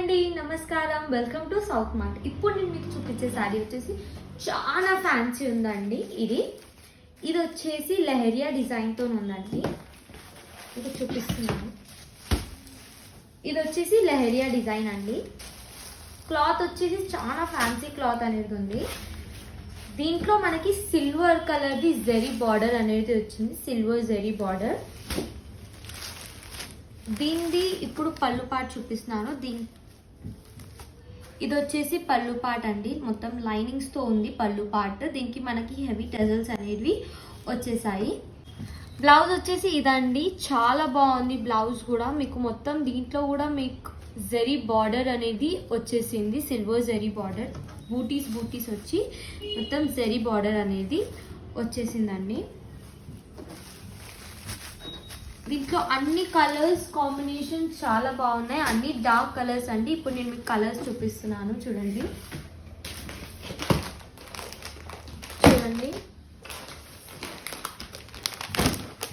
అండి, నమస్కారం. Welcome to south mart. ఇప్పుడు నేను మీకు చూపించే శారీ వచ్చేసి చాలా ఫ్యాన్సీ ఉందండి. ఇది వచ్చేసి లెహరియా డిజైన్తో ఉందండి. ఇది చూపిస్తున్నాను. ఇది వచ్చేసి లెహరియా డిజైన్ అండి. క్లాత్ వచ్చేసి చాలా ఫ్యాన్సీ క్లాత్ అనేది ఉంది. దీంట్లో మనకి సిల్వర్ కలర్ది జెరీ బార్డర్ అనేది వచ్చింది. Silver zari border. దీనిది ఇప్పుడు పళ్ళు పాట చూపిస్తున్నాను. ఇది వచ్చేసి పళ్ళు పాట అండి. మొత్తం లైనింగ్స్తో ఉంది పళ్ళు పాట. దీనికి మనకి హెవీ టెజల్స్ అనేవి వచ్చేసాయి. బ్లౌజ్ వచ్చేసి ఇదండి. చాలా బాగుంది బ్లౌజ్ కూడా. మీకు మొత్తం దీంట్లో కూడా మీకు జెరీ బార్డర్ అనేది వచ్చేసింది. సిల్వర్ జెరీ బార్డర్, బూటీస్ వచ్చి మొత్తం జెరీ బార్డర్ అనేది వచ్చేసిందండి. దీంట్లో అన్ని కలర్స్ కాంబినేషన్ చాలా బాగున్నాయి. అన్ని డార్క్ కలర్స్ అండి. ఇప్పుడు నేను మీకు కలర్స్ చూపిస్తున్నాను. చూడండి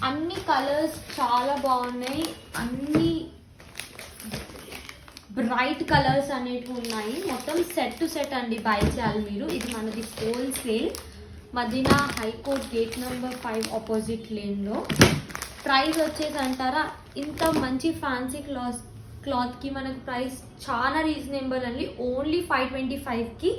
అన్ని కలర్స్ చాలా బాగున్నాయి. అన్ని బ్రైట్ కలర్స్ అనేవి ఉన్నాయి. మొత్తం సెట్ టు సెట్ అండి. బై చేయాలి మీరు. ఇది మనది wholesale Madina High Court gate number 5 opposite లేన్లో. ప్రైస్ వచ్చేసి అంటారా, ఇంత మంచి ఫ్యాన్సీ క్లాత్కి మనకు ప్రైస్ చాలా రీజనబుల్ అండి. ఓన్లీ 525కి